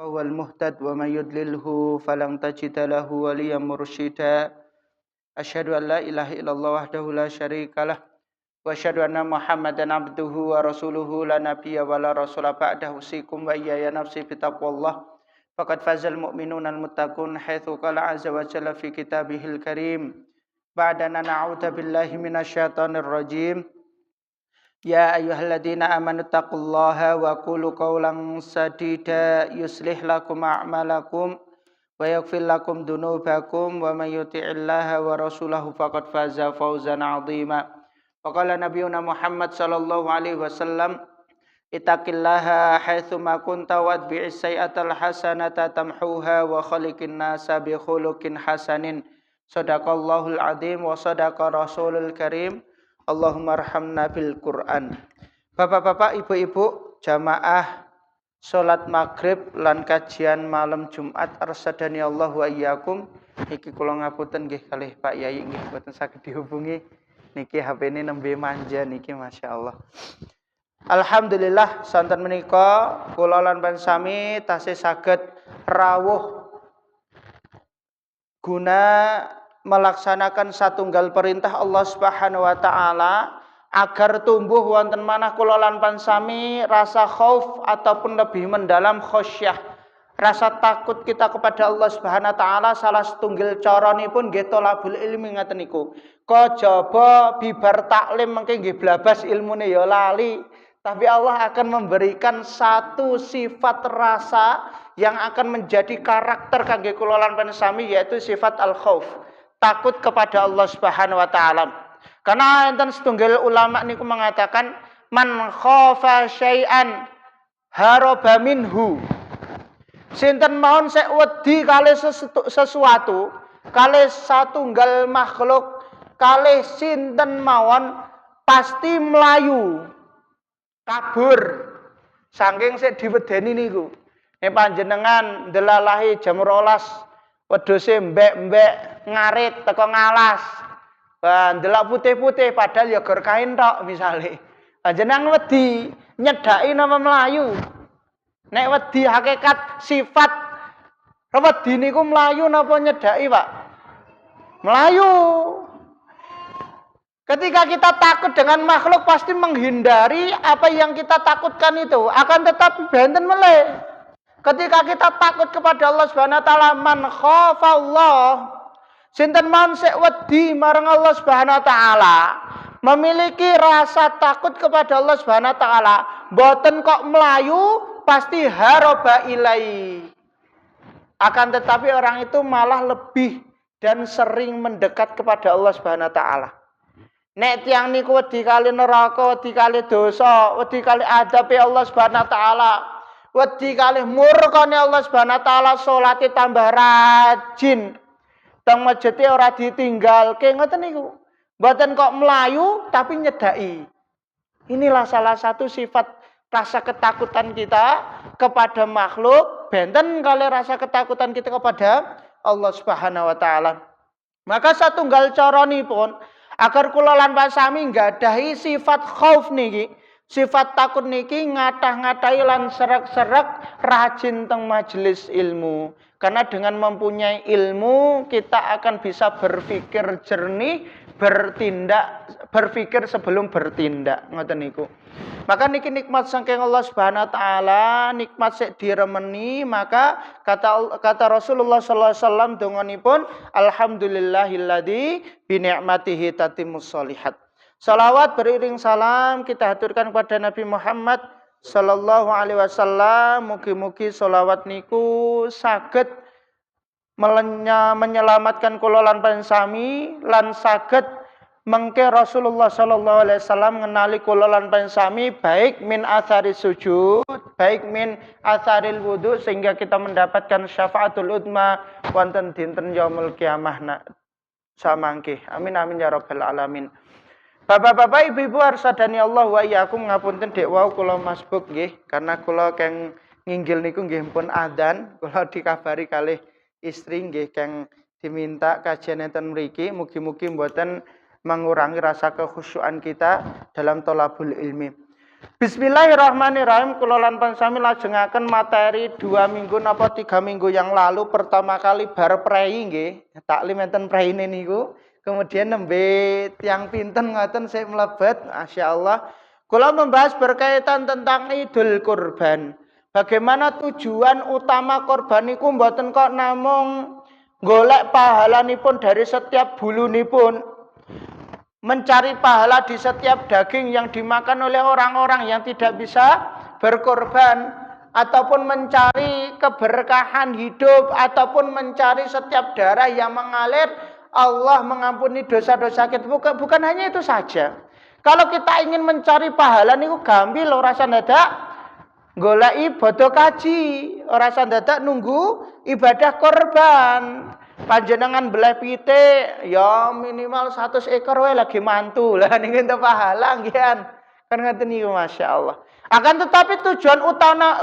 هو المهتد ومن يضلله فلن تجد له وليا مرشدا أشهد أن لا إله إلا الله وحده لا شريك له وأشهد أن محمدا عبده ورسوله لا نبي ولا رسول بعده أوصيكم وإياي نفسي بتقوى الله فقد فاز المؤمنون المتقون حيث قال عز وجل في كتابه الكريم بعد أن نعوذ بالله من الشيطان الرجيم يا أيها الذين آمنوا اتقوا الله وقولوا قولا سديدا يصلح لكم أعمالكم ويغفر لكم ذنوبكم ومن يطع الله ورسوله فقد فاز فوزا عظيما وقال نبينا محمد صلى الله عليه وسلم اتق الله حيثما كنت واتبع السيئة الحسنة تمحوها وخلق الناس بخلق حسن صدق الله العظيم وصدق رسول الكريم Allahumma arhamna bil Quran. Bapak-bapak, ibu-ibu, jamaah salat maghrib lan kajian malam Jumat arsadani Allah wa iyyakum. Niki kula ngapunten nggih kalih Pak Yai nggih boten saged dihubungi. Niki HP-ne nembe manja niki masyaallah. Alhamdulillah sonten menika kula lan pansami tasih saged rawuh guna melaksanakan satunggal perintah Allah Subhanahu wa taala agar tumbuh wonten manah kula lan pansami rasa khauf ataupun lebih mendalam khasyah, rasa takut kita kepada Allah Subhanahu wa taala. Salah setunggal caranipun nggih thalabul ilmi ngaten niku. Kajaba bibar taklim mengke nggih blabas ilmune ya lali, tapi Allah akan memberikan satu sifat rasa yang akan menjadi karakter kangge kula lan pansami, yaitu sifat al-khauf, takut kepada Allah Subhanahu wa taala. Karena enten setunggal ulama niku mengatakan man khafa syai'an haraba minhu. Sinten mawon sek wedi kalih sesuatu, kalih satunggal makhluk, kalih sinten mawon pasti melayu, kabur saking sik diwedeni niku. Nek panjenengan ndelalahi jam 12 wedhuse mbek-mbek ngarit teko ngalas. Ndelok putih-putih padahal ya gor kain tok misale. Panjenengan wedi nyedaki napa melayu. Nek wedi hakikat sifat wedi niku melayu napa nyedaki, Pak? Melayu. Ketika kita takut dengan makhluk pasti menghindari apa yang kita takutkan itu. Akan tetapi benten meleh. Ketika kita takut kepada Allah Subhanahu wa taala, man khafa Allah, sinten mawon sek wedi marang Allah Subhanahu wa taala, memiliki rasa takut kepada Allah Subhanahu wa taala, mboten kok melayu, pasti haraba ilai. Akan tetapi orang itu malah lebih dan sering mendekat kepada Allah Subhanahu wa taala. Nek tiyang niku wedi kali neraka, wedi kali dosa, wedi kali adabe Allah Subhanahu wa taala, wedi kalih murkane Allah Subhanahu wa taala, salate tambah rajin. Teng masjid ora ditinggalke ngoten niku. Mboten kok melayu tapi nyedaki. Inilah salah satu sifat rasa ketakutan kita kepada makhluk, benten kalih rasa ketakutan kita kepada Allah Subhanahu wa taala. Maka satunggal caranipun agar kula lan pasami nggadahi sifat khauf niki, sifat takut niki, ngatah-ngatahi lan serak-serak rajin teng majelis ilmu. Karena dengan mempunyai ilmu kita akan bisa berpikir jernih, berpikir sebelum bertindak. Ngoten niku. Maka niki nikmat saking Allah Subhanahu wa taala, nikmat sik diremeni, maka kata Rasulullah sallallahu alaihi wasallam donganipun alhamdulillahilladzi bi ni'matihi tatimmus sholihat. Salawat beriring salam kita haturkan kepada Nabi Muhammad sallallahu alaihi wasallam. Mugi-mugi salawat niku saged menyelamatkan kula lan pansami lan saged mengke Rasulullah sallallahu alaihi wasallam ngenali kula lan pansami baik min athari sujud, baik min atharil wudu, sehingga kita mendapatkan syafaatul udma wonten dinten yaumul kiamah samangke. Amin amin ya rabbal alamin. Bapak-bapak, ibu-ibu arsadani Allah wa iyyakum, ngapunten dek wau kula masbuk nggih, karena kula keng nginggil niku nggih pun adzan, kula dikabari kalih istri nggih keng diminta kajian enten mriki, mugi-mugi mboten mengurangi rasa kekhusyuan kita dalam thalabul ilmi. Bismillahirrahmanirrahim. Kula lan pansami lajengaken materi 2 minggu napa 3 minggu yang lalu pertama kali bar prei nggih. Taklim enten preine niku. Kemudian nembe tiang pinten ngoten sik mlebet, masyaallah. Kula membahas berkaitan tentang Idul Kurban. Bagaimana tujuan utama korban niku mboten kok namung golek pahalanipun dari setiap bulunipun, mencari pahala di setiap daging yang dimakan oleh orang-orang yang tidak bisa berkorban, ataupun mencari keberkahan hidup, ataupun mencari setiap darah yang mengalir Allah mengampuni dosa-dosa kita. Bukan hanya itu saja. Kalau kita ingin mencari pahala niku gampil ora dadak goleki bodho kaji, ora dadak nunggu ibadah korban. Panjenengan belah pitik ya minimal 100 ekor wae lagi mantu. Lah niku entuk pahala nggih kan ngoten niku masyaallah. Akan tetapi tujuan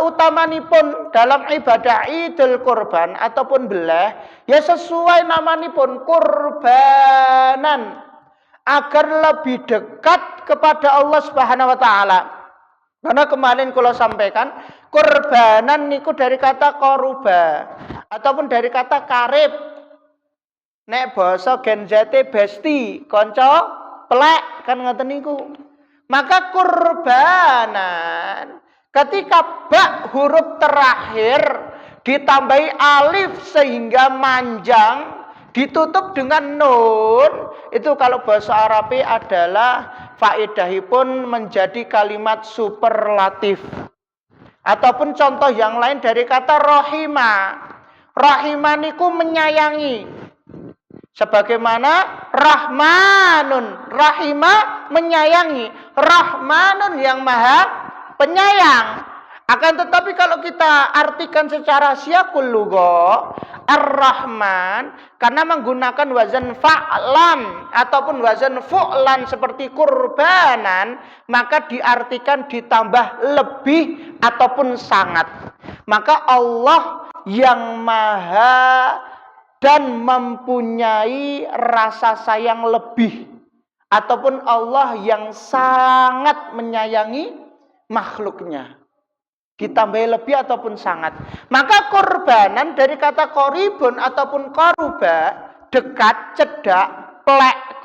utamanipun dalam ibadah Idul Kurban ataupun belah ya sesuai namanipun kurbanan, agar lebih dekat kepada Allah Subhanahu wa taala. Karena kemarin kalau sampaikan kurbanan niku dari kata koruba ataupun dari kata karib. Nek basa Gen Z besti, kanca plek kan ngoten niku. Maka kurbanan ketika bak huruf terakhir ditambahi alif sehingga manjang ditutup dengan nun, itu kalau bahasa Arabnya adalah faedahipun menjadi kalimat superlatif. Ataupun contoh yang lain dari kata rohima. Rohima niku menyayangi. Sebagaimana rahmanun, rahima menyayangi, rahmanun yang maha penyayang. Akan tetapi kalau kita artikan secara siyaqul lugha, ar-rahman karena menggunakan wazan fa'lan ataupun wazan fu'lan seperti kurbanan, maka diartikan ditambah lebih ataupun sangat. Maka Allah yang maha dan mempunyai rasa sayang lebih, ataupun Allah yang sangat menyayangi makhluknya, ditambahi lebih ataupun sangat. Maka korbanan dari kata koribun ataupun koruba, dekat, cedak, plek,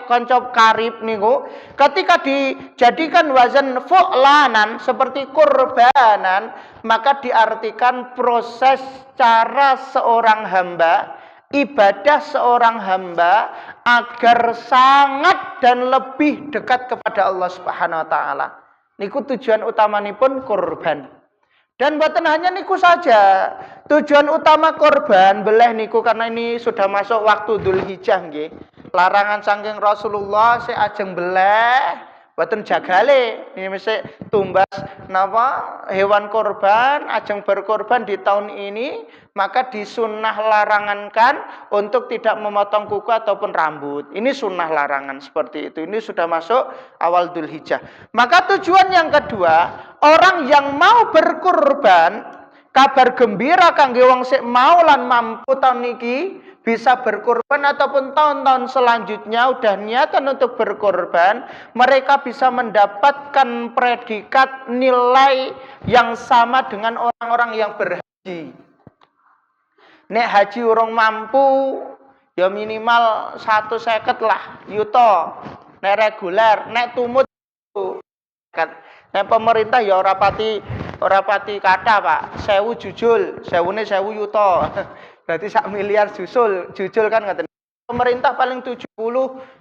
konco karib niku, ketika dijadikan wazan fu'lanan seperti kurbanan, maka diartikan proses cara seorang hamba, ibadah seorang hamba agar sangat dan lebih dekat kepada Allah Subhanahu wa taala. Niku tujuan utamanipun kurban. Dan boten hanya niku saja. Tujuan utama korban belah niku karena ini sudah masuk waktu Dzulhijjah nggih. Larangan saking Rasulullah sik ajeng belah boten jagale. Ini mesti tumbas napa hewan korban ajeng berkorban di tahun ini, maka disunnah larangankan untuk tidak memotong kuku ataupun rambut. Ini sunnah larangan seperti itu. Ini sudah masuk awal Dzulhijjah. Maka tujuan yang kedua, orang yang mau berkorban, kabar gembira kangge wong sik mau lan mampu tahun niki bisa berkorban ataupun tahun-tahun selanjutnya udah niatan untuk berkorban, mereka bisa mendapatkan predikat nilai yang sama dengan orang-orang yang berhaji. Nek haji urung mampu ya minimal 150 lah yuto. Nek reguler, nek tumut nek pemerintah ya ora pati kata Pak. 1000 jujul, 1000-ne 1000 yuto. Berarti 1 miliar jujul kan ngaten. Pemerintah paling 70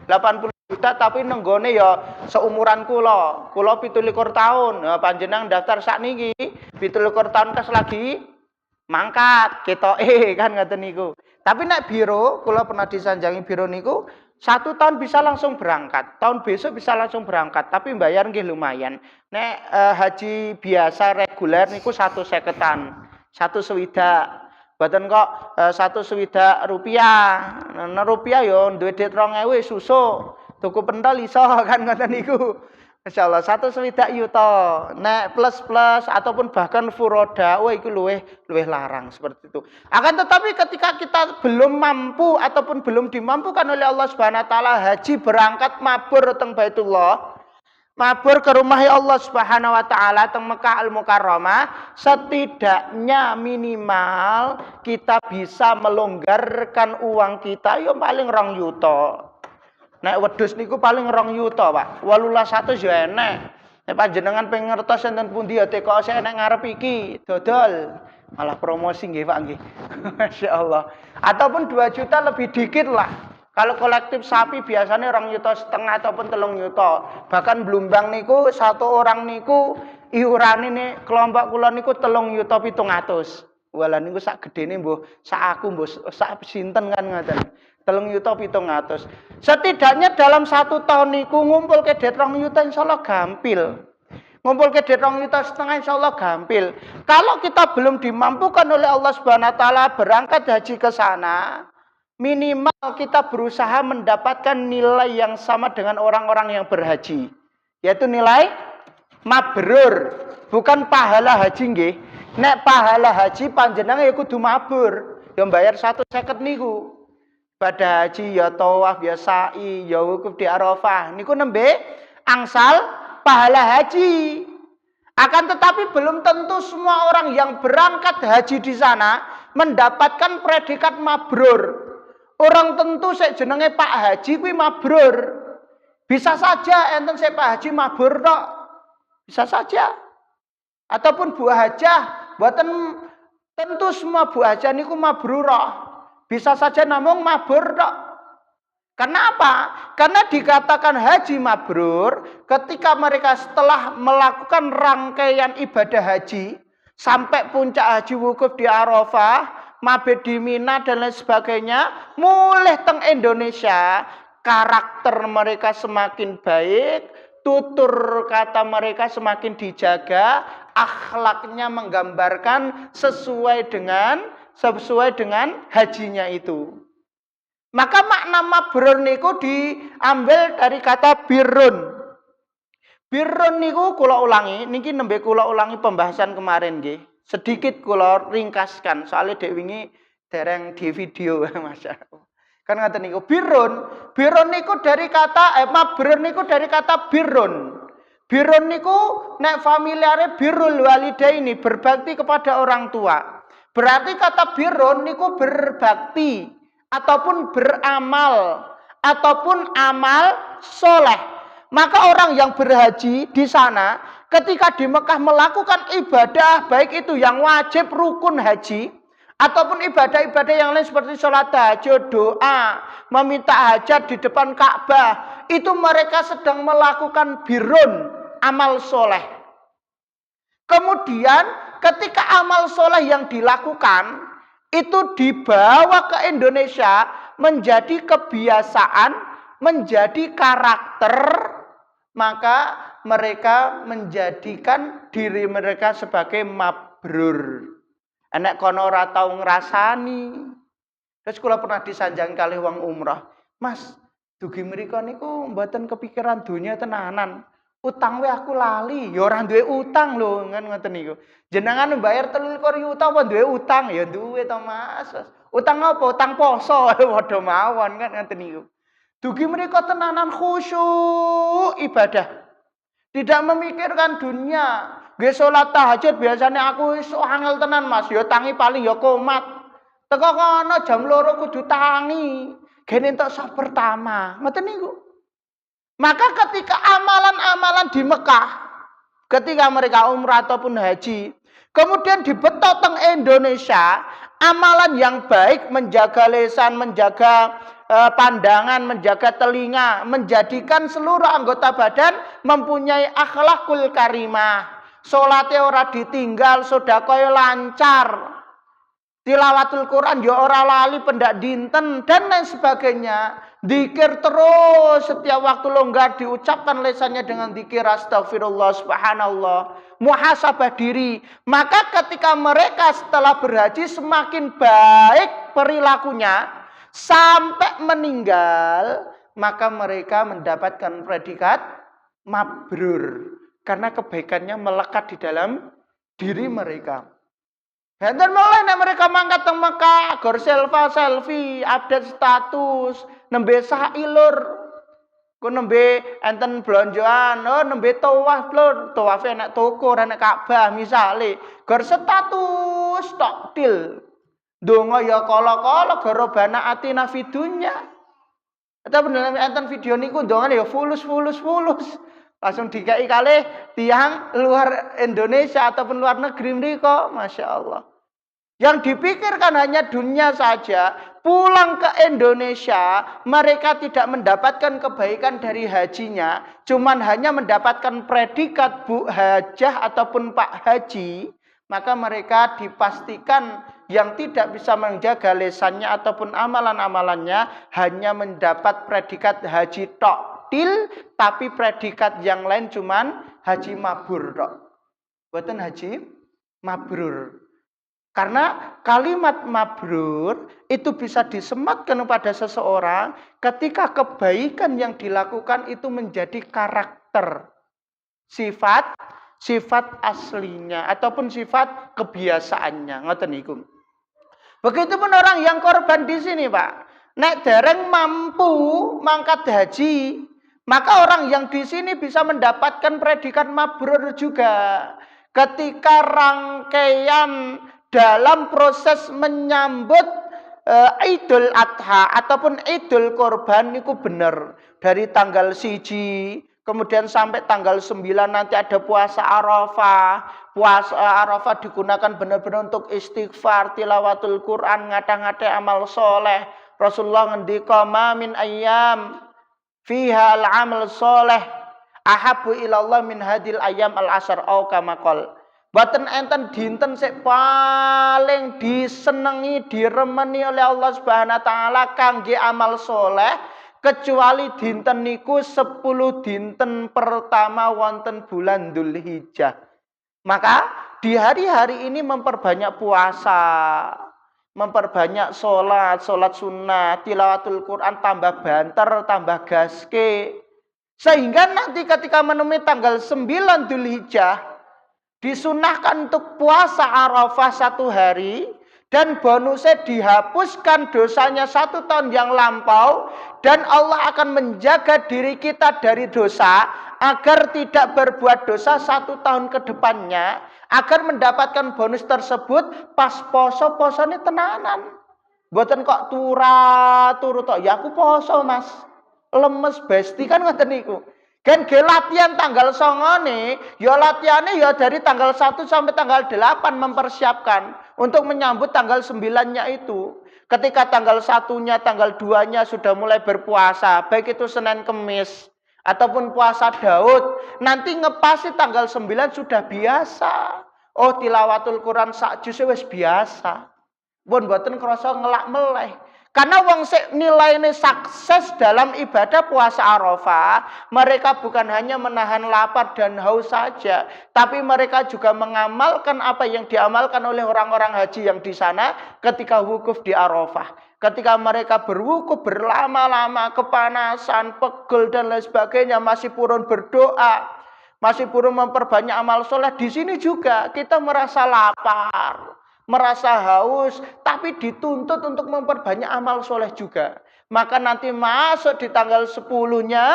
80 juta tapi nenggone ya seumuran kula. Kula 17 tahun. Nah, panjenengan daftar sakniki 17 tahun kas lagi mangkat ketoke kan ngaten niku. Tapi nek biro, kula pernah disanjangi biro niku 1 tahun bisa langsung berangkat. Tahun besok bisa langsung berangkat, tapi bayar nggih lumayan. Nek haji biasa reguler niku 150-an. 1 swidak. Boten kok 1 swidak rupiah. Nah, rupiah yo duwe duit 2000 susu. Tuku pentol iso kan ngoten niku. Masyaallah 1 swidak yuto. Nek plus ataupun bahkan furoda, wah iku luweh larang seperti itu. Akan tetapi ketika kita belum mampu ataupun belum dimampukan oleh Allah Subhanahu wa taala haji berangkat mabur teng Baitullah, mabur ke rumah Allah Subhanahu wa taala teng Mekah Al Mukarramah, setidaknya minimal kita bisa melonggarkan uang kita yo paling 2 yuta. Nek wedhus niku paling 2 yuta, Pak. 1800 ya enek. Nek panjenengan pengen ngertos enten pundi ya teko saya nek ngarep iki dodol. Malah promosi nggih, Pak nggih. Masyaallah. Ataupun 2 juta lebih dikit lah. Kalau kolektif sapi biasanya 2,5 juta ataupun 3 juta. Bahkan Blumbang niku satu orang niku iuran ini kelompok kula niku 3 juta 700. Walah niku sak gedene mbuh sak aku mbuh sak sinten kan ngoten. 3 juta 700. Setidaknya dalam 1 tahun niku ngumpul ke 2 juta insyaallah gampil. Ngumpul ke 2,5 juta insyaallah gampil. Kalau kita belum dimampukan oleh Allah Subhanahu wa taala berangkat haji ke sana, minimal kita berusaha mendapatkan nilai yang sama dengan orang-orang yang berhaji. Yaitu nilai mabrur, bukan pahala haji nggih. Nek pahala haji panjenengan ya kudu mabur. Ya bayar 150 niku. Pada haji ya tawaf ya sa'i ya wukuf di Arafah niku nembe angsal pahala haji. Akan tetapi belum tentu semua orang yang berangkat haji di sana mendapatkan predikat mabrur. Orang tentu sik jenenge Pak Haji kuwi mabrur. Bisa saja enten sik Pak Haji mabrur tok. Bisa saja. Ataupun Bu Hajah, mboten tentu semua Bu Hajah niku mabrurah. Bisa saja namung mabrur tok. Kenapa? Karena dikatakan haji mabrur ketika mereka setelah melakukan rangkaian ibadah haji sampai puncak haji wukuf di Arafah, mabit di Mina dan lain sebagainya, mulai teng Indonesia, karakter mereka semakin baik, tutur kata mereka semakin dijaga, akhlaknya menggambarkan sesuai dengan hajinya itu. Maka makna mabrur niku diambil dari kata birrun. Birrun niku kula ulangi, niki nembe kula ulangi pembahasan kemarin nggih. Sedikit kula ringkaskan soalnya dek wingi dereng di video masyaallah. Kan ngaten niku birrun. Birrun niku dari kata mabrur niku dari kata birrun. Birrun niku nek familiare birrul walidaini, berbakti kepada orang tua. Berarti kata birrun niku berbakti ataupun beramal ataupun amal soleh. Maka orang yang berhaji di sana ketika di Mekah melakukan ibadah baik itu yang wajib rukun haji ataupun ibadah-ibadah yang lain seperti sholat tahajud, doa, meminta hajat di depan Ka'bah, itu mereka sedang melakukan birrun, amal soleh. Kemudian ketika amal soleh yang dilakukan itu dibawa ke Indonesia menjadi kebiasaan, menjadi karakter, maka mereka menjadikan diri mereka sebagai mabrur. Enek kono ora tau ngrasani. Terus kula pernah disanjang kali wong umrah. Mas, dugi mriko niku mboten kepikiran dunya tenanan. Utang we aku lali, ya ora duwe utang lho, kan ngoten niku. Jenengan mbayar 23 juta apa duwe utang? Ya duwe to, Mas. Utang apa? Utang poso, padha mawon kan ngoten niku. Dugi mriko tenanan khusyuk ibadah. Tidak memikirkan dunia. Nggih salat tahajud biasanya aku iso angel tenan, Mas. Ya tangi paling ya komat. Teko kono jam 2 kudu tangi. Gene entuk saf pertama. Ngoten niku. Maka ketika amalan-amalan di Mekah, ketika mereka umrah ataupun haji, kemudian dibetot teng Indonesia, amalan yang baik menjaga lisan, menjaga pandangan, menjaga telinga, menjadikan seluruh anggota badan mempunyai akhlakul karimah. Salate ora ditinggal, sedekah lancar. Tilawatul Quran ya ora lali pendak dinten dan lain sebagainya. Zikir terus setiap waktu longgar diucapkan lisannya dengan zikir astagfirullah subhanallah. Muhasabah diri. Maka ketika mereka setelah berhaji semakin baik perilakunya sampai meninggal, maka mereka mendapatkan predikat mabrur karena kebaikannya melekat di dalam diri mereka. Dan mulai mereka mangkat teng Mekah, gor selfie, update status, nembe ilur. Ku nembe enten blonjoan, nembe tawaf lho, tawaf enak toko, enak Ka'bah misale. Gor status tok til. Donga ya kala-kala garobana atina fidunya. Atau dalam enten video niku ndongane ya fulus. Langsung dikai kalih tiang luar Indonesia ataupun luar negeri mriko, Masya Allah. Yang dipikirkan hanya dunia saja, pulang ke Indonesia, mereka tidak mendapatkan kebaikan dari hajinya, cuman hanya mendapatkan predikat Bu Hajah ataupun Pak Haji, maka mereka dipastikan yang tidak bisa menjaga lesannya ataupun amalan-amalannya hanya mendapat predikat haji toktil, tapi predikat yang lain cuman haji mabrur tok. Buatan haji mabrur. Karena kalimat mabrur itu bisa disematkan kepada seseorang ketika kebaikan yang dilakukan itu menjadi karakter, sifat aslinya ataupun sifat kebiasaannya. Ngoten niku. Begitupun orang yang korban di sini, Pak. Nek dereng mampu mangkat haji, maka orang yang di sini bisa mendapatkan predikat mabrur juga. Ketika rangkaian dalam proses menyambut Idul Adha ataupun Idul Korban niku bener dari tanggal 1 kemudian sampai tanggal 9 nanti ada puasa Arafah. Puasa Arafah digunakan benar-benar untuk istighfar, tilawatul Quran, ngata-ngata amal soleh. Rasulullah ngendika ma min ayyam fiha al-amal soleh ahabbu ilallah min hadil ayyam al-asar au kama qol. Boten enten dinten sik paling disenengi, diremeni oleh Allah Subhanahu wa taala kangge amal soleh kecuali dinten niku 10 dinten pertama wonten bulan Dzulhijjah. Maka di hari-hari ini memperbanyak puasa, memperbanyak sholat sunnah, tilawatul Quran, tambah banter, tambah gaske. Sehingga nanti ketika menemui tanggal 9 Dzulhijjah disunahkan untuk puasa Arafah 1 hari dan bonusnya dihapuskan dosanya 1 tahun yang lampau dan Allah akan menjaga diri kita dari dosa agar tidak berbuat dosa 1 tahun ke depannya agar mendapatkan bonus tersebut pas poso ini tenanan. Mboten kok turu tok ya aku poso Mas. Lemes besti kan ngoten niku. Kan latihan tanggal 9 ya latihannya ya dari tanggal 1 sampai tanggal 8 mempersiapkan untuk menyambut tanggal 9-nya itu. Ketika tanggal 1-nya, tanggal 2-nya sudah mulai berpuasa, baik itu Senin Kemis ataupun puasa Daud, nanti ngepasi tanggal 9 sudah biasa. Oh tilawatul Quran sak juz wis biasa. Pun mboten krasa ngelak meleh. Karena wong sik nilainya sukses dalam ibadah puasa Arafah, mereka bukan hanya menahan lapar dan haus saja, tapi mereka juga mengamalkan apa yang diamalkan oleh orang-orang haji yang di sana ketika wukuf di Arafah. Ketika mereka berwukuf berlama-lama, kepanasan, pegel dan lain sebagainya, masih purun berdoa, masih purun memperbanyak amal soleh. Di sini juga kita merasa lapar, merasa haus, tapi dituntut untuk memperbanyak amal soleh juga. Maka nanti masuk di tanggal 10-nya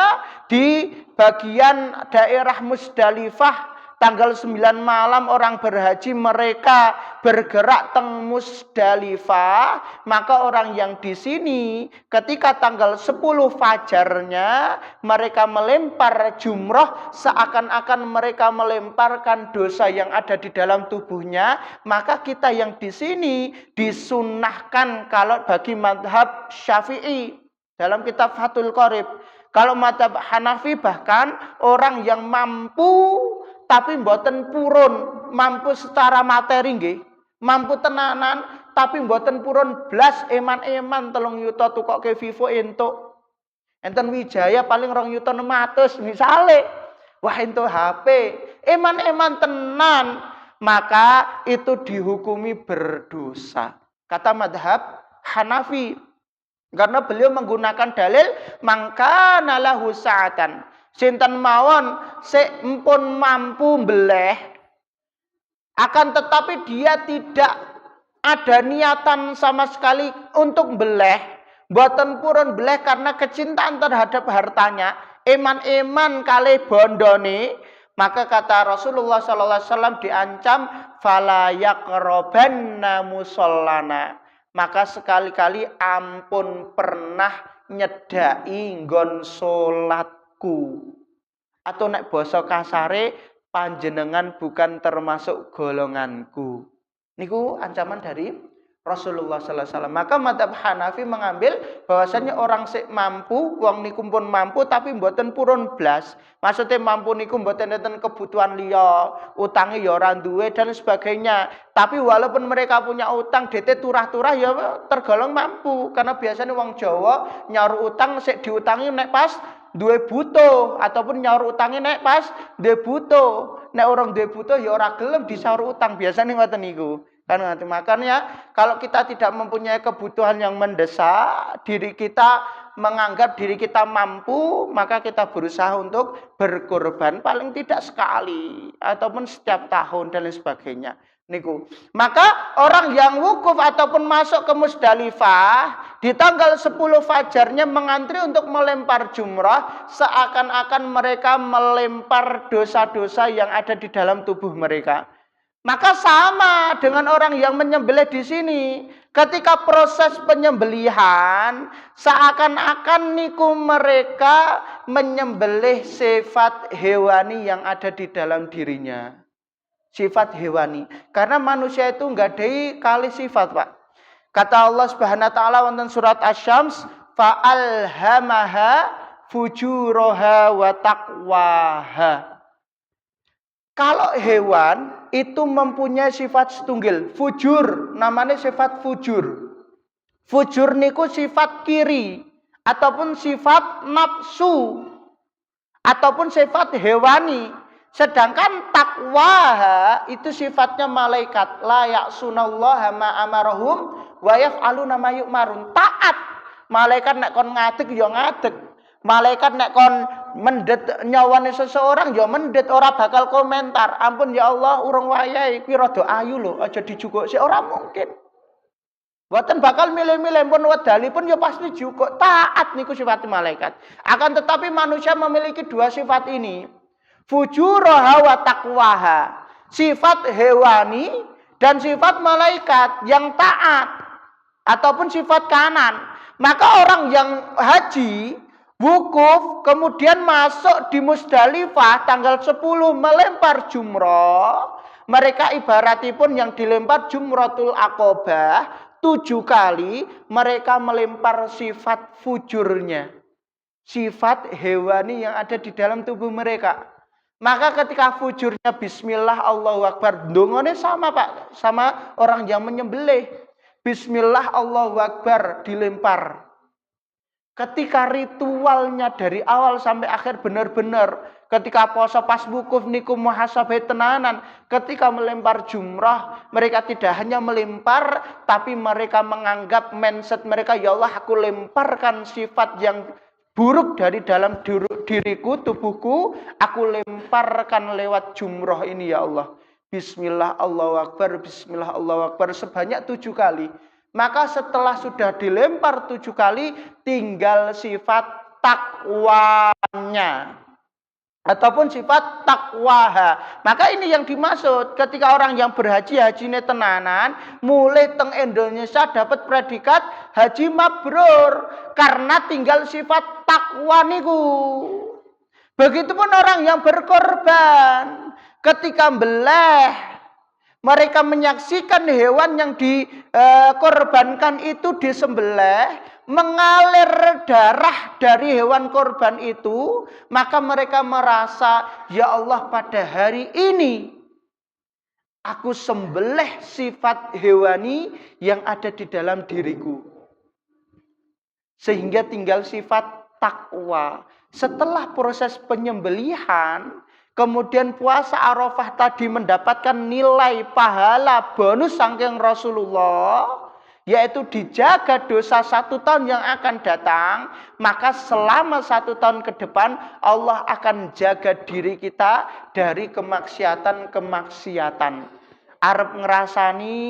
di bagian daerah Musdalifah, tanggal 9 malam orang berhaji mereka bergerak teng Musdalifah, maka orang yang di sini ketika tanggal 10 fajarnya mereka melempar jumroh seakan-akan mereka melemparkan dosa yang ada di dalam tubuhnya, maka kita yang di sini disunahkan kalau bagi madhab Syafi'i dalam kitab Fathul Qorib. Kalau madhab Hanafi bahkan orang yang mampu tapi mboten purun, mampu secara materi nggih, mampu tenanan tapi mboten purun blas eman-eman 3 yuta tukoke Vivo entuk. Enten Wijaya paling 2.600.000 misale. Wah entuk HP, eman-eman tenan, maka itu dihukumi berdosa. Kata madhab Hanafi. Karena beliau menggunakan dalil mangkana lahu sa'atan. Sinten mawon sempun mampu beleh, akan tetapi dia tidak ada niatan sama sekali untuk beleh, mboten purun beleh karena kecintaan terhadap hartanya. eman-eman kalih bondone, maka kata Rasulullah sallallahu alaihi wasallam diancam fala yaqrabanna musallana. Maka sekali-kali ampun pernah nyedai nggon salatku. Atau nek basa kasare panjenengan bukan termasuk golonganku. Niku ancaman dari Rasulullah sallallahu alaihi wasallam. Maka mazhab Hanafi mengambil bahwasanya orang sik mampu, wong niku pun mampu tapi mboten purun blas. Maksudnya mampu niku mboten enten kebutuhan liya, utange ya ora duwe dan sebagainya. Tapi walaupun mereka punya utang DT turah-turah ya tergolong mampu. Karena biasanya wong Jawa nyaur utang sik diutangi nek pas duwe butuh ataupun nyaur utange nek pas duwe butuh. Nek orang duwe butuh ya ora gelem disaur utang. Biasanya ngoten niku. Kan makanya kalau kita tidak mempunyai kebutuhan yang mendesak, diri kita menganggap diri kita mampu, maka kita berusaha untuk berkorban paling tidak sekali ataupun setiap tahun dan lain sebagainya. Niku. Maka orang yang wukuf ataupun masuk ke Musdalifah di tanggal 10 fajarnya mengantri untuk melempar jumrah seakan-akan mereka melempar dosa-dosa yang ada di dalam tubuh mereka. Maka sama dengan orang yang menyembelih di sini. Ketika proses penyembelihan, seakan-akan niku mereka menyembelih sifat hewani yang ada di dalam dirinya. Sifat hewani. Karena manusia itu enggak ada kali sifat, Pak. Kata Allah Subhanahu wa taala wonten surat Asy-Syams, fa'alhamaha fujuraha wa taqwaha. Kalau hewan itu mempunyai sifat setunggal, fujur, namanya sifat fujur. Fujur niku sifat kiri ataupun sifat nafsu ataupun sifat hewani. Sedangkan takwa itu sifatnya malaikat, la ya'sunallaha ma amarahum wa yaf'aluna ma yu'marun. Taat. Malaikat nek kon ngadeg ya ngadeg. Malaikat nek kon mendet nyawane seseorang ya mendet, ora bakal komentar. Ampun ya Allah, urung wayahe kuwi rada ayu lho, aja dijukuk sik, ora mungkin. Mboten bakal milih-milih pun wedalipun ya pasti jukuk. Taat niku sifat malaikat. Akan tetapi manusia memiliki dua sifat ini. Fujuraha wa taqwaha. Sifat hewani dan sifat malaikat yang taat ataupun sifat kanan. Maka orang yang haji wukuf, kemudian masuk di Musdalifah tanggal 10 melempar jumrah. Mereka ibaratipun yang dilempar jumratul aqobah 7 kali. Mereka melempar sifat fujurnya, sifat hewani yang ada di dalam tubuh mereka. Maka ketika fujurnya bismillah Allahu Akbar, ndongone sama Pak, sama orang yang menyembelih. Bismillah Allahu Akbar dilempar. Ketika ritualnya dari awal sampai akhir benar-benar, ketika poso pas wukuf niku muhasabah tenanan, ketika melempar jumrah mereka tidak hanya melempar tapi mereka menganggap mindset mereka, ya Allah aku lemparkan sifat yang buruk dari dalam diriku, tubuhku, aku lemparkan lewat jumrah ini ya Allah. Bismillah Allahu Akbar, Bismillah Allahu Akbar sebanyak 7 kali. Maka setelah sudah dilempar 7 kali, tinggal sifat takwanya ataupun sifat takwaha. Maka ini yang dimaksud ketika orang yang berhaji, hajine tenanan, mulai teng Indonesia dapat predikat haji mabrur karena tinggal sifat takwa niku. Begitupun orang yang berkorban, ketika beleh, mereka menyaksikan hewan yang dikorbankan itu disembelih, mengalir darah dari hewan korban itu, maka mereka merasa, ya Allah pada hari ini aku sembelih sifat hewani yang ada di dalam diriku. Sehingga tinggal sifat takwa. Setelah proses penyembelihan, kemudian puasa Arafah tadi mendapatkan nilai pahala bonus saking Rasulullah, yaitu dijaga dosa 1 tahun yang akan datang. Maka selama 1 tahun ke depan Allah akan jaga diri kita dari kemaksiatan-kemaksiatan. Arep ngerasani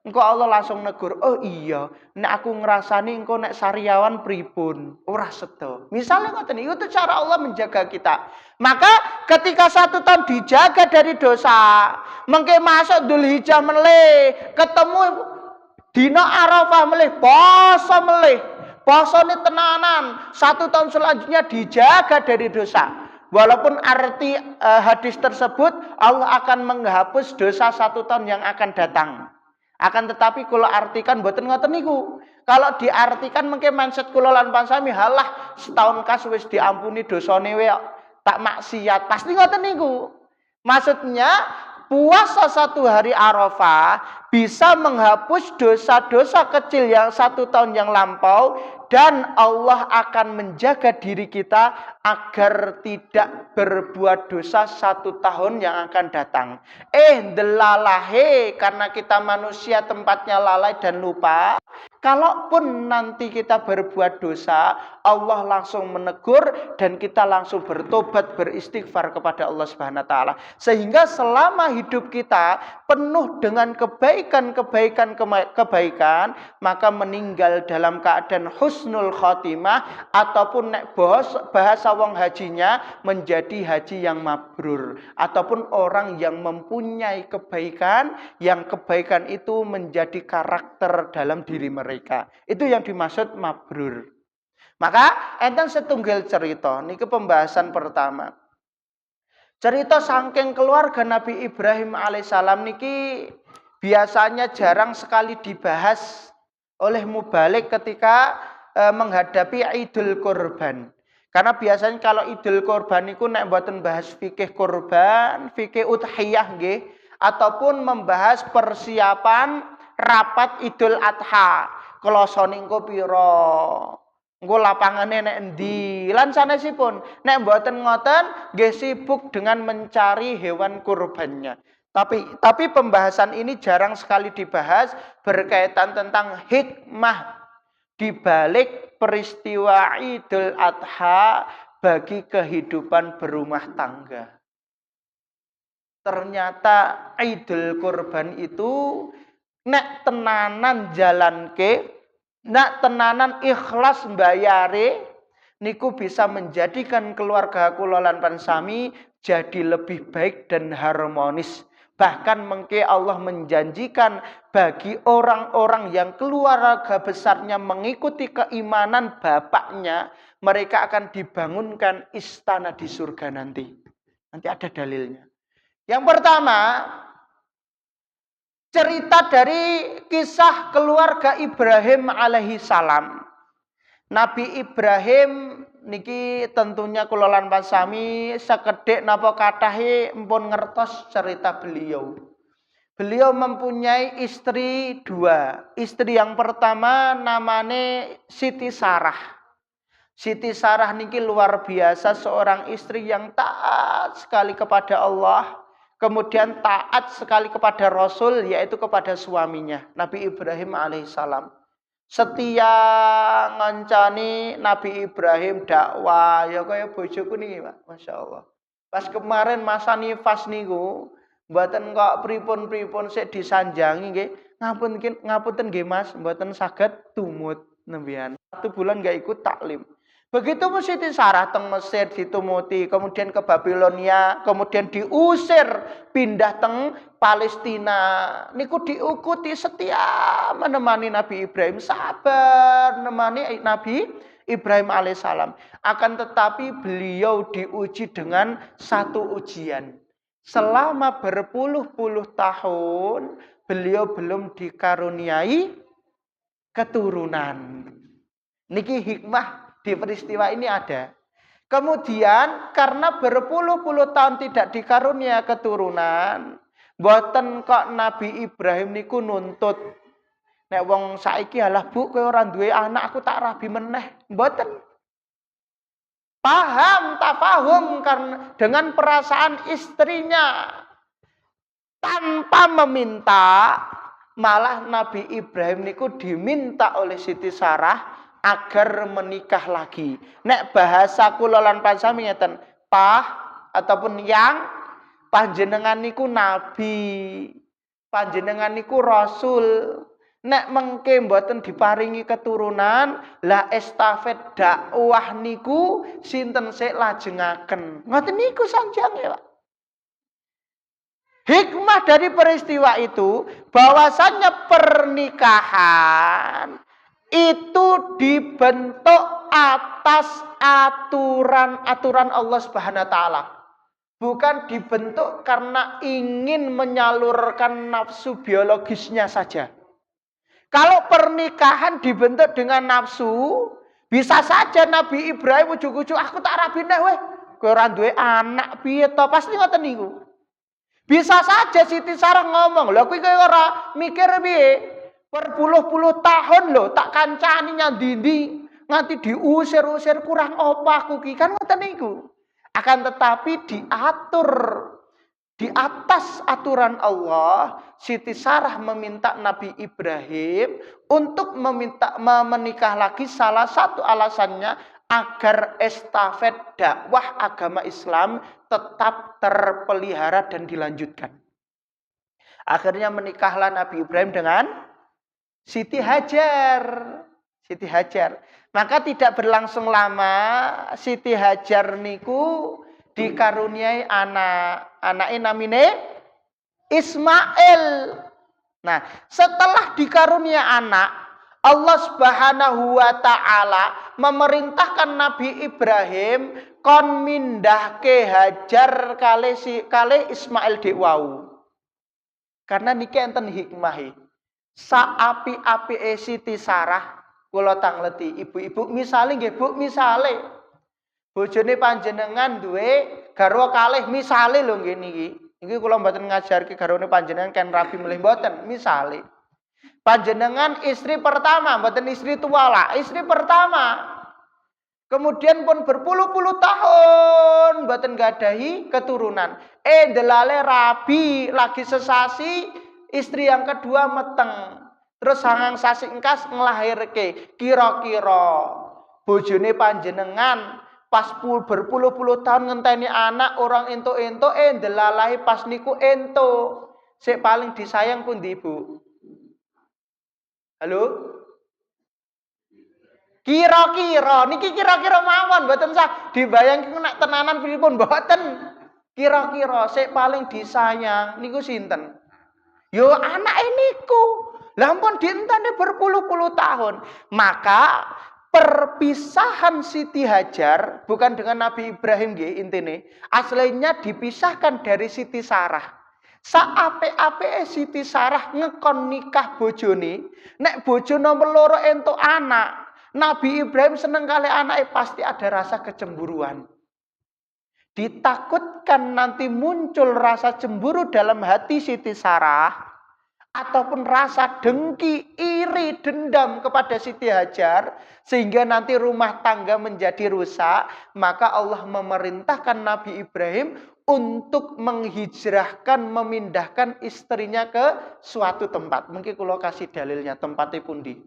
engko Allah langsung negur, "Oh iya, nek aku ngrasani engko nek sariawan pripun?" Ora sedo. Misalnya ngoten itu cara Allah menjaga kita. Maka ketika 1 tahun dijaga dari dosa, mengke masuk Dzulhijjah melih, ketemu dina Arafah melih, poso melih. Posone tenanan, 1 tahun selanjutnya dijaga dari dosa. Walaupun arti hadis tersebut Allah akan menghapus dosa 1 tahun yang akan datang. Akan tetapi kalau artikan mboten ngoten niku. Kalau diartikan mungkin mindset kula lan pansami halah setahun kas wis diampuni dosane wae tak maksiat. Pasti ngoten niku. Maksudnya puasa 1 hari Arafah bisa menghapus dosa-dosa kecil yang 1 tahun yang lampau dan Allah akan menjaga diri kita agar tidak berbuat dosa 1 tahun yang akan datang. Delalahe karena kita manusia tempatnya lalai dan lupa. Kalaupun nanti kita berbuat dosa, Allah langsung menegur dan kita langsung bertobat beristighfar kepada Allah Subhanahu wa taala. Sehingga selama hidup kita penuh dengan kebaikan, maka meninggal dalam keadaan husnul khotimah ataupun nek bahasa wong hajinya menjadi haji yang mabrur ataupun orang yang mempunyai kebaikan yang kebaikan itu menjadi karakter dalam diri mereka. Itu yang dimaksud mabrur. Maka enten setunggal cerita niki pembahasan pertama. Cerita saking keluarga Nabi Ibrahim alaihissalam niki biasanya jarang sekali dibahas oleh mubalik ketika menghadapi Idul Kurban. Karena biasanya kalau Idul Kurban niku nek mboten bahas fikih kurban, fikih udhiyah nggih, ataupun membahas persiapan rapat Idul Adha. Klosone engko pira? Engko lapangane nek endi? Lan sanesipun nek mboten ngoten nggih sibuk dengan mencari hewan kurbannya. Tapi pembahasan ini jarang sekali dibahas berkaitan tentang hikmah di balik peristiwa Idul Adha bagi kehidupan berumah tangga. Ternyata Idul Kurban itu nek tenanan jalanke, nek tenanan ikhlas mbayare niku bisa menjadikan keluarga kula lan pansami jadi lebih baik dan harmonis. Bahkan mengke Allah menjanjikan bagi orang-orang yang keluarga besarnya mengikuti keimanan bapaknya, mereka akan dibangunkan istana di surga nanti. Nanti ada dalilnya. Yang pertama, cerita dari kisah keluarga Ibrahim alaihi salam. Nabi Ibrahim niki tentunya kula lan pasami sekedhik napa kathahe mpun ngertos cerita beliau. Beliau mempunyai istri 2. Istri yang pertama namanya Siti Sarah. Siti Sarah niki luar biasa, seorang istri yang taat sekali kepada Allah. Kemudian taat sekali kepada Rasul, yaitu kepada suaminya, Nabi Ibrahim alaihissalam. Setia ngancani Nabi Ibrahim dakwah, ya kaya bojoku niki, Pak. Masya Allah. Pas kemarin masa nifas niku, mboten kok pripun-pripun sik disanjangi nggih. Ngapunten nggih Mas, mboten saged tumut nembian. 1 bulan nggak ikut taklim. Begitu Siti Sarah teng Mesir ditumuti, kemudian ke Babilonia, kemudian diusir pindah teng Palestina. Niku diikuti setia menemani Nabi Ibrahim, sabar menemani Nabi Ibrahim alaihissalam. Akan tetapi beliau diuji dengan satu ujian. Selama berpuluh-puluh tahun beliau belum dikaruniai keturunan. Niki hikmah di peristiwa ini ada. Kemudian karena berpuluh-puluh tahun tidak dikarunia keturunan, mboten kok Nabi Ibrahim niku nuntut. Nek wong saiki halah Bu kowe ora duwe anak aku tak rabi meneh. Mboten. Paham, tafahum karena dengan perasaan istrinya tanpa meminta, malah Nabi Ibrahim niku diminta oleh Siti Sarah agar menikah lagi. Nek bahasa kula lan pansami ngeten, Pah ataupun yang panjenengan niku nabi. Panjenengan niku rasul. Nek mengke mboten diparingi keturunan, la estafet dakwah niku sinten sik lajengaken. Ngoten niku sanjange, Pak. Hikmah dari peristiwa itu bahwasannya pernikahan itu dibentuk atas aturan-aturan Allah Subhanahu wa taala. Bukan dibentuk karena ingin menyalurkan nafsu biologisnya saja. Kalau pernikahan dibentuk dengan nafsu, bisa saja Nabi Ibrahim ujug-ujug aku tak rabine weh. Kowe ora duwe anak piye to? Pasti ngoten niku. Bisa saja Siti Sarah ngomong, lho kowe ora mikir piye? Berpuluh-puluh tahun lho tak kancani nyandindi nganti diusir-usir kurang apa aku ki kan ngoten niku. Akan tetapi diatur di atas aturan Allah, Siti Sarah meminta Nabi Ibrahim untuk menikah lagi. Salah satu alasannya agar estafet dakwah agama Islam tetap terpelihara dan dilanjutkan. Akhirnya menikahlah Nabi Ibrahim dengan Siti Hajar. Siti Hajar. Maka tidak berlangsung lama Siti Hajar niku dikaruniai anak. Anaknya namine Ismail. Nah, setelah dikarunia anak, Allah Subhanahu wa taala memerintahkan Nabi Ibrahim kon mindahke Hajar kali Ismail dek wau. Karena niki enten hikmahe. Saapi-apike Siti Sarah kula tangleti ibu-ibu misale nggih Bu, misale bojone panjenengan duwe garwa kalih misale lho nggih niki. Niki kula mboten ngajarke garwane panjenengan kan rabi milih mboten, misale. Panjenengan istri pertama, mboten istri tua lah, istri pertama. Kemudian pun berpuluh-puluh tahun mboten gadahi keturunan. Delale rabi lagi sesasi, istri yang kedua meteng. Terus sangang sasi engkas nglahirke. Kira-kira bojone panjenengan pas berpuluh-puluh tahun ngenteni anak orang ento-ento ndelalahi pas niku ento. Sik paling disayang pundi, Bu? Halo? Kira-kira niki kira-kira mawon mboten sah dibayangke nek tenanan pripun mboten. Kira-kira sik paling disayang niku sinten? Yo anake niku. Lah ampun dienteni berpuluh-puluh tahun. Maka perpisahan Siti Hajar bukan dengan Nabi Ibrahim nggih intine. Aslinya dipisahkan dari Siti Sarah. Saape-ape Siti Sarah ngekon nikah bojone, nek bojo nomor loro entuk anak, Nabi Ibrahim seneng kali anake pasti ada rasa kecemburuan. Ditakutkan nanti muncul rasa cemburu dalam hati Siti Sarah ataupun rasa dengki, iri, dendam kepada Siti Hajar sehingga nanti rumah tangga menjadi rusak, maka Allah memerintahkan Nabi Ibrahim untuk menghijrahkan, memindahkan istrinya ke suatu tempat. Mungkin kalau kasih dalilnya tempatnya pundi.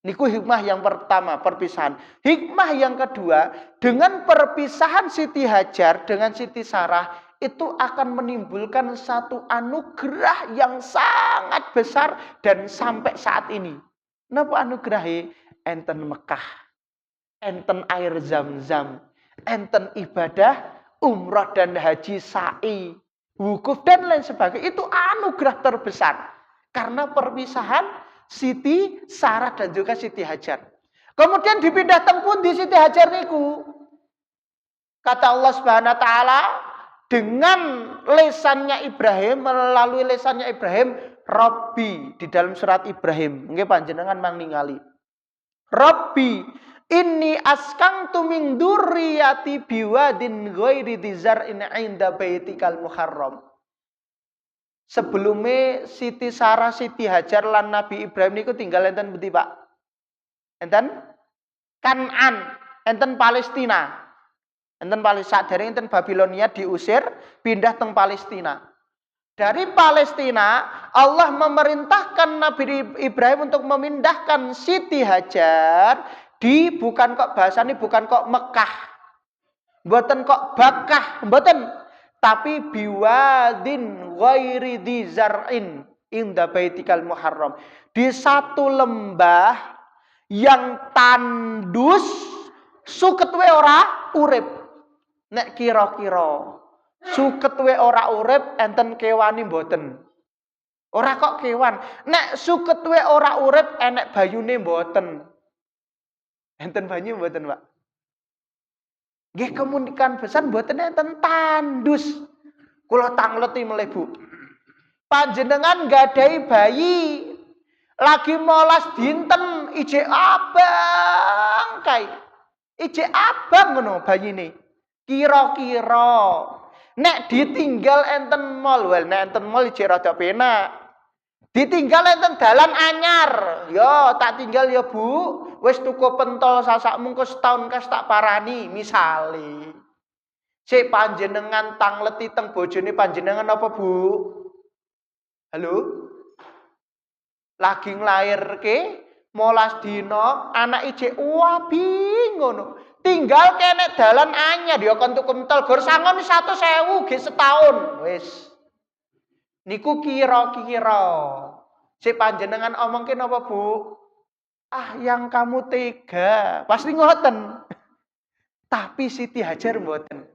Niku hikmah yang pertama, perpisahan. Hikmah yang kedua, dengan perpisahan Siti Hajar dengan Siti Sarah itu akan menimbulkan satu anugerah yang sangat besar dan sampai saat ini. Napa anugerahnya? Enten Mekah, enten air Zam-Zam, enten ibadah umrah dan haji sa'i, wukuf dan lain sebagainya. Itu anugerah terbesar karena perpisahan Siti Sarah dan juga Siti Hajar. Kemudian dipindah tempun di Siti Hajar niku. Kata Allah Subhanahu wa taala, dengan lesannya Ibrahim, melalui lesannya Ibrahim, Rabbi di dalam surat Ibrahim. Nggih panjenengan mang ningali. Rabbi inni askantu min dzurriyyati biwadin ghairi dzar'in 'inda baitikal muharram. Sebelumnya Siti Sarah, Siti Hajar lan Nabi Ibrahim niku tinggal enten pundi, Pak? Enten Kan'an, enten Palestina. Enten Palestina, dari enten Babilonia diusir, pindah teng Palestina. Dari Palestina, Allah memerintahkan Nabi Ibrahim untuk memindahkan Siti Hajar di bukan kok bahasanya bukan kok Mekah, mboten kok Bakah, mboten, tapi biwadin ghairi dzar'in, inda baitikal muharram. Di satu lembah yang tandus suket we ora urip. Nek kira-kira suket we ora urip enten kewani mboten. Ora kok kewan. Nek suket we ora urip enek bayune mboten. Enten banyu mboten, Pak? Nggih kemungkinan besar mboten enten tandus. Kula tangleti mlebu. Panjenengan nggadahi bayi lagi molas dinten ije abang kae. Ije abang ngono bayine. Kira-kira nek ditinggal enten mall, well nek enten mall ije rada penak. Ditinggal enten dalan anyar. Yo tak tinggal ya Bu. Wis tuku pentol sasakmu kok setahun kas tak parani misale. Sik panjenengan tangleti teng bojone panjenengan apa Bu? Halo? Lagi nglairke molas dina anak ijek wabi ngono. Tinggal kene dalan anyar ya kon tuku pentol gor sangon 100.000 ge setahun. Wis. Niku kira-kira. Sik panjenengan omongke napa Bu? Ah, yang kamu tega. Pasti ngoten. Tapi Siti Hajar mboten.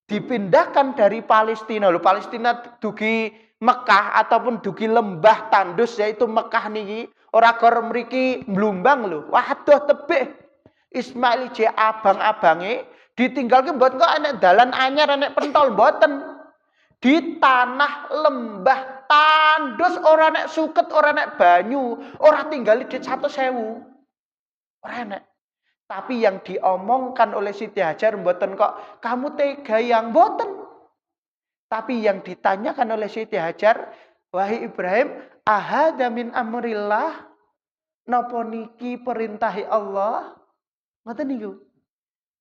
Dipindahkan dari Palestina. Lho, Palestina dugi Mekah ataupun dugi lembah tandus yaitu Mekah niki. Ora gor mriki Blumbang lho. Waduh tebih. Ismail je abang-abange ditinggalke mboten kok enek dalan anyar enek pentol mboten. Di tanah lembah tandus ora nek suket ora nek banyu ora tinggali di 100.000 ora nek. Tapi yang diomongkan oleh Siti Hajar mboten kok kamu tega yang mboten. Tapi yang ditanyakan oleh Siti Hajar, wahai Ibrahim, ahada min amrillah, napa niki perintahi Allah? Ngoten niku.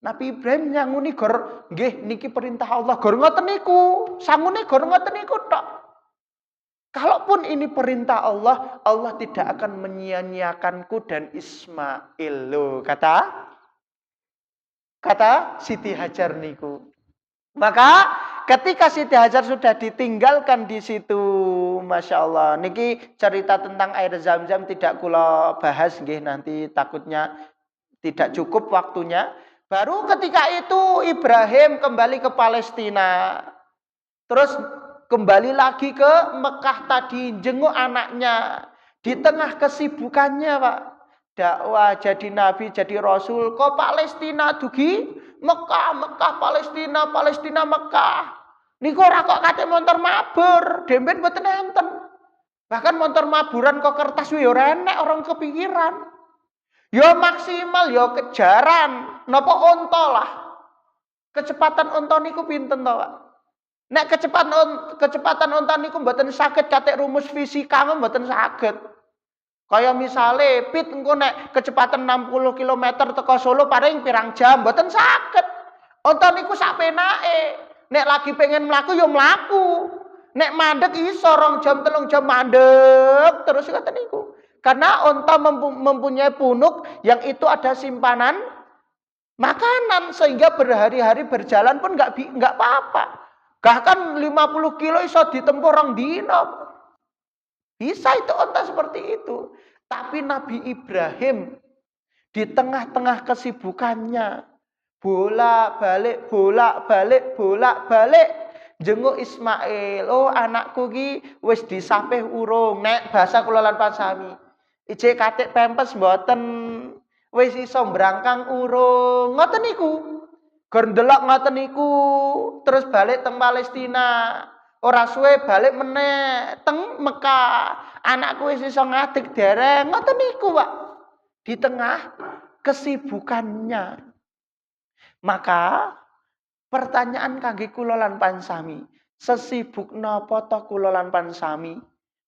Nabi Ibrahim nyanguni gor nggih niki perintah Allah gor ngoten niku. Sangune gor ngoten niku tok. Kalaupun ini perintah Allah, Allah tidak akan menyia-nyiakanku dan Ismail. Loh, kata Siti Hajar niku. Maka ketika Siti Hajar sudah ditinggalkan di situ, Masya Allah. Niki cerita tentang air Zam-Zam tidak kula bahas nggih nanti takutnya tidak cukup waktunya. Baru ketika itu Ibrahim kembali ke Palestina. Terus kembali lagi ke Mekah tadi jenguk anaknya. Di tengah kesibukannya, Pak. Dakwah, jadi nabi, jadi rasul. Kok Palestina dugi? Mekah, Palestina, Mekah. Niku ora kok kate montor mabur, demben mboten enten. Bahkan montor maburan kok kertas yo ora enek orang kepikiran. Yo maksimal yo kejaran, napa onto lah. Kecepatan onto niku pinten to, Pak? Nek kecepatan onto niku mboten saged katik rumus fisika mboten saged. Kaya misale pit engko nek kecepatan 60 km teko Solo paling pirang jam mboten saged. Onto niku sak penake. Nek lagi pengen mlaku yo mlaku. Nek mandek iso 2 jam 3 jam mandek terus ngoten niku. Karena onta mempunyai punuk yang itu ada simpanan makanan sehingga berhari-hari berjalan pun nggak apa-apa. Bahkan 50 kilo iso ditempuh 2 dino. Bisa itu onta seperti itu. Tapi Nabi Ibrahim di tengah-tengah kesibukannya bolak-balik jenguk Ismail. Oh anakku ki wis disapih urung nek basa kula lan pasami. Ijek katik pempes mboten wis iso mbrangkang urung. Ngoten niku. Gur ndelok ngoten niku terus balik teng Palestina. Ora suwe balik meneh teng Mekah. Anakku wis iso ngadeg dereng. Ngoten niku, Pak. Di tengah kesibukannya. Maka pertanyaan kangge kula lan pansami, sesibuk napa to kula lan pansami?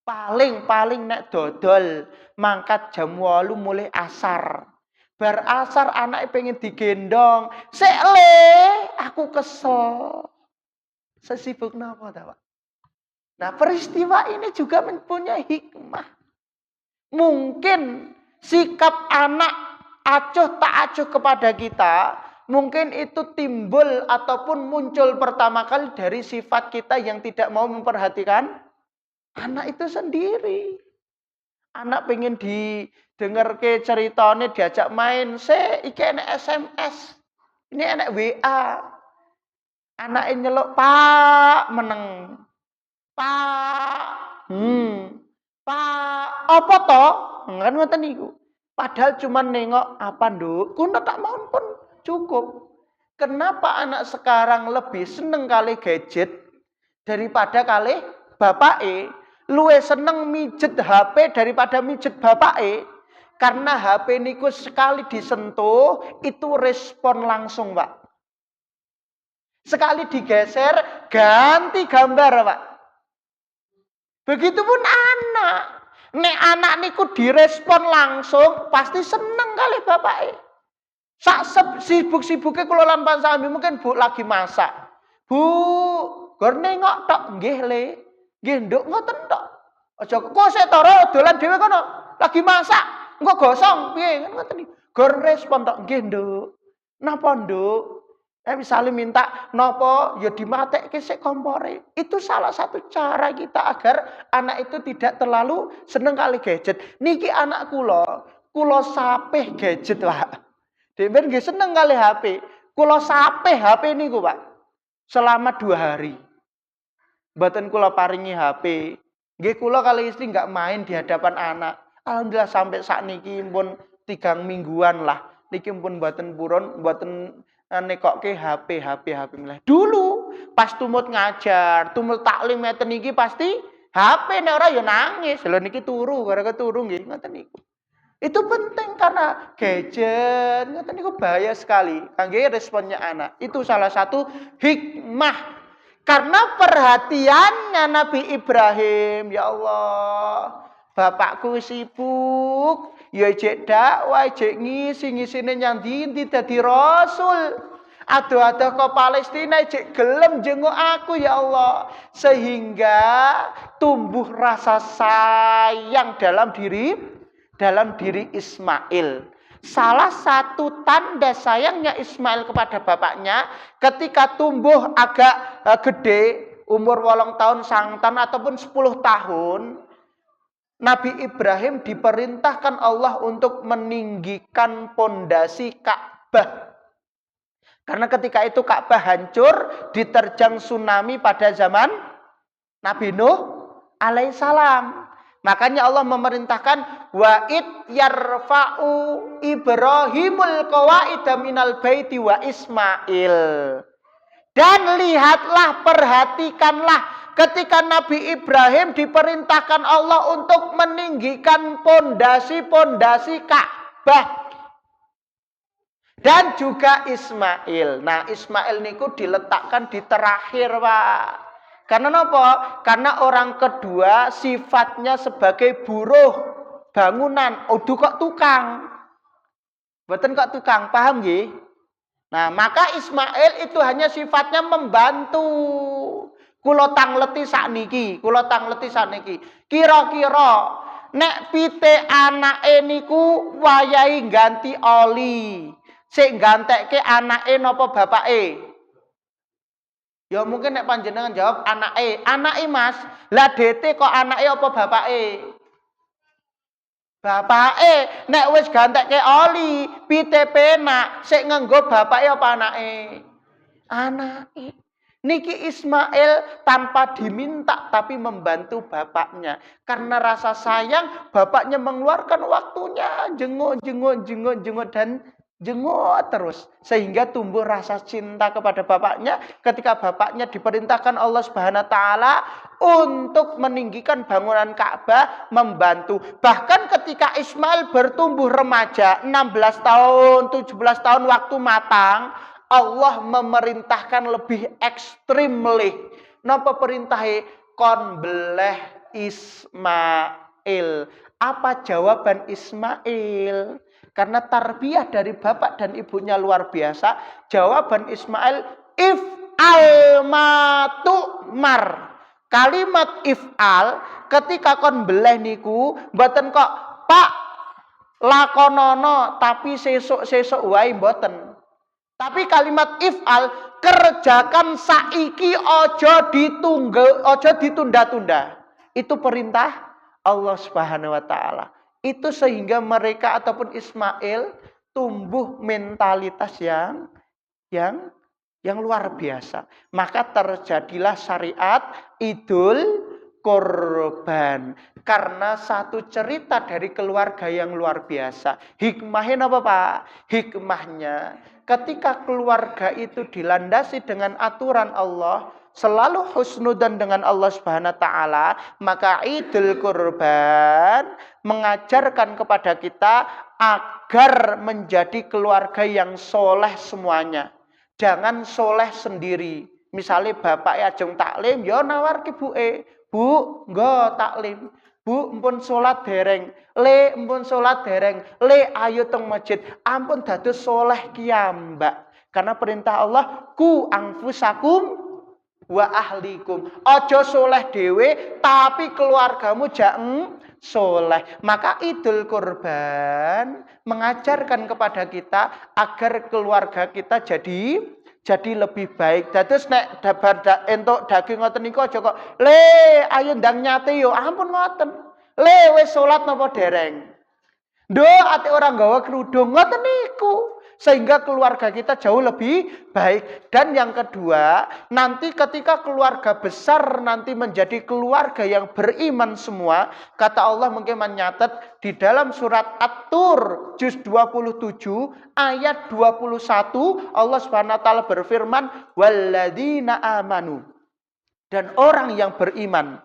Paling nek dodol mangkat jam 8 mulai asar. Bar asar anake pengen digendong. Sik le, aku kesel. Sesibuk napa ta, Pak? Nah, peristiwa ini juga mempunyai hikmah. Mungkin sikap anak acuh tak acuh kepada kita, mungkin itu timbul ataupun muncul pertama kali dari sifat kita yang tidak mau memperhatikan Anak itu sendiri. Anak pengen didengar ke ceritanya diajak main, iki enek SMS. Ini enek WA. Anak nyeluk, "Pak, meneng. Pak. Pak, apa to?" Kan ngoten niku. Padahal cuma nengok, "Apa, Nduk?" Kuno tak mau pun cukup. Kenapa anak sekarang lebih seneng kali gadget daripada kali bapake? Luwe seneng mijet HP daripada mijet bapake. Karena HP niku sekali disentuh itu respon langsung, Pak. Sekali digeser ganti gambar, Pak. Begitupun anak. Nek anak niku direspon langsung pasti seneng kali bapake. Sak sibuk-sibuke kula lan pansami mungkin Bu lagi masak. "Bu, gor nengok tok nggih, Le. Nggih, Nduk, ngoten tok. Aja kok sik tara dolan dhewe kono. Lagi masak, engko gosong piye?" Kan ngoten niku. Gor respon tok, "Nggih, Nduk. Napa, Nduk?" Misalnya minta nopo, ya dimatekke sik kompore. Itu salah satu cara kita agar anak itu tidak terlalu seneng kali gadget. Niki anak kula sapih gadget, Pak. Demen nggih seneng kali HP. Kula sapih HP niku, Pak. Selama 2 hari. Mboten kula paringi HP. Nggih kula kali istri enggak main di hadapan anak. Alhamdulillah sampai sakniki pun 3 mingguan lah. Niki pun mboten purun, mboten nekokke HP milih. Dulu pas tumut ngajar, tumut taklim ngeten niki pasti HP nek ora ya nangis. Lha niki turu, gara-gara turu nggih ngoten niku. Itu penting karena gadget ngoten niku bahaya sekali kangge responnya anak. Itu salah satu hikmah karena perhatiannya Nabi Ibrahim. Ya Allah, bapakku sibuk, ya jek dakwah, jek ngisi-ngisine nyang ndi dadi rasul. Aduh-aduh ke Palestina jek gelem jenguk aku ya Allah. Sehingga tumbuh rasa sayang dalam diri Ismail. Salah satu tanda sayangnya Ismail kepada bapaknya ketika tumbuh agak gede, umur 8 tahun sangtan ataupun 10 tahun, Nabi Ibrahim diperintahkan Allah untuk meninggikan pondasi Ka'bah. Karena ketika itu Ka'bah hancur, diterjang tsunami pada zaman Nabi Nuh alaihissalam. Makanya Allah memerintahkan wa'id yarfa'u Ibrahimul qawaida minal baiti wa Ismail. Dan lihatlah, perhatikanlah ketika Nabi Ibrahim diperintahkan Allah untuk meninggikan pondasi-pondasi Ka'bah. Dan juga Ismail. Nah, Ismail niku diletakkan di terakhir, Pak. Karena apa? Karena orang kedua sifatnya sebagai buruh bangunan. Udah kok tukang. Mboten kok tukang, paham nggih? Nah, maka Ismail itu hanya sifatnya membantu. Kula tangleti sakniki. Kira-kira nek pite anake niku wayahi ganti oli. Sik gantekke anake napa bapake? Ya mungkin nek panjenengan jawab anake Mas. Lah DT kok anake apa bapake? Bapake. Nek wis gantekke oli, pite penak, sik nganggo bapake apa anake? Anake. Niki Ismail tanpa diminta tapi membantu bapaknya. Karena rasa sayang, bapaknya mengeluarkan waktunya jenguk dan jenguk terus. Sehingga tumbuh rasa cinta kepada bapaknya ketika bapaknya diperintahkan Allah Subhanahu wa taala untuk meninggikan bangunan Ka'bah, membantu. Bahkan ketika Ismail bertumbuh remaja, 16 tahun, 17 tahun waktu matang, Allah memerintahkan lebih ekstrim lih. Napa perintahe? Kon beleh Ismail. Apa jawaban Ismail? Karena tarbiyah dari bapak dan ibunya luar biasa. Jawaban Ismail, if'al ma tu'mar. Kalimat if'al ketika kon beleh niku mboten kok Pak lakonono tapi sesuk wae mboten. Tapi kalimat if'al kerjakan saiki ojo ditunda-tunda. Itu perintah Allah Subhanahu wa taala. Itu sehingga mereka ataupun Ismail tumbuh mentalitas yang yang luar biasa. Maka terjadilah syariat Idul Kurban. Karena satu cerita dari keluarga yang luar biasa. Hikmahnya apa Pak? Hikmahnya ketika keluarga itu dilandasi dengan aturan Allah, selalu husnudan dengan Allah Subhanahu wa taala, maka Idul Kurban mengajarkan kepada kita agar menjadi keluarga yang soleh semuanya. Jangan soleh sendiri. Misalnya bapak ajeng taklim, ya nawar ke bu, nggo taklim. Bu, empun sholat dereng. Le, empun sholat dereng. Le, ayo teng masjid. Ampun dados soleh kiambak. Karena perintah Allah, ku angfusakum wa ahlikum. Ojo soleh dewe, tapi keluargamu jangan soleh. Maka Idul Kurban mengajarkan kepada kita agar keluarga kita jadi lebih baik. Dados nek dabar entuk daging ngoten niku aja kok le ayo ndang nyate yo ampun ngoten. Le wis salat napa dereng? Nduk ate ora nggawa kerudung ngoten niku. Sehingga keluarga kita jauh lebih baik. Dan yang kedua, nanti ketika keluarga besar nanti menjadi keluarga yang beriman semua, kata Allah mungkin menyatat di dalam surat At-Tur juz 27 ayat 21 Allah Subhanahu wa taala berfirman, "Walladzina amanu." Dan orang yang beriman,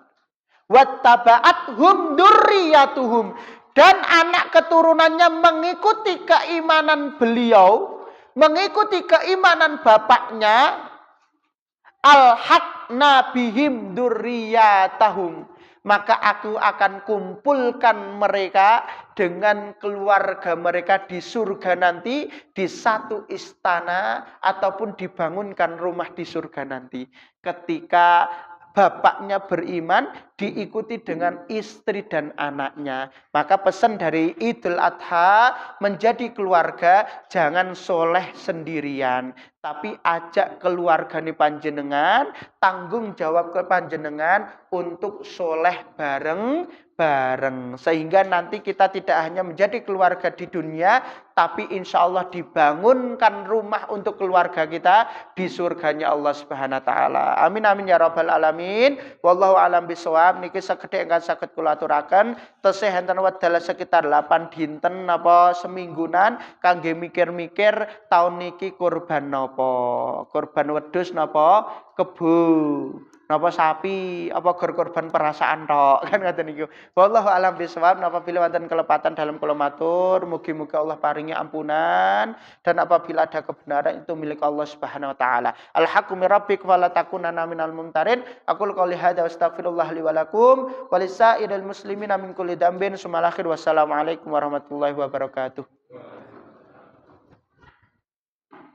wattaba'athum dzurriyyatuhum, dan anak keturunannya mengikuti keimanan beliau, mengikuti keimanan bapaknya, alhaqna bihim dzurriyyatahum, maka aku akan kumpulkan mereka dengan keluarga mereka di surga nanti, di satu istana ataupun dibangunkan rumah di surga nanti. Ketika bapaknya beriman diikuti dengan istri dan anaknya. Maka pesan dari Idul Adha menjadi keluarga, jangan soleh sendirian, tapi ajak keluarga nih panjenengan, tanggung jawab ke panjenengan untuk soleh bareng-bareng. Sehingga nanti kita tidak hanya menjadi keluarga di dunia, tapi insya Allah dibangunkan rumah untuk keluarga kita di surganya Allah Subhanahu wa taala. Amin amin ya rabbal alamin. Wallahu alam bisawab. Niki saged ingkang saged kula aturaken tesih enten wedal sekitar 8 dinten napa seminggunan kangge mikir-mikir taun niki kurban napa? Kurban wedhus napa kebu? Napa sapi, apa korban perasaan tok kan ngoten niku. Wallahu alam bisawab. Apabila wonten kelepatan dalam kula matur, mugi-mugi Allah paringi ampunan, dan apabila ada kebenaran itu milik Allah Subhanahu wa taala. Al-haqqu mir rabbik wa la takunanna minal mumtarin. Aqul qouli hadza wa astaghfirullah li wa lakum wa lisairil muslimina min kulli dambin. Wassalamualaikum warahmatullahi wabarakatuh.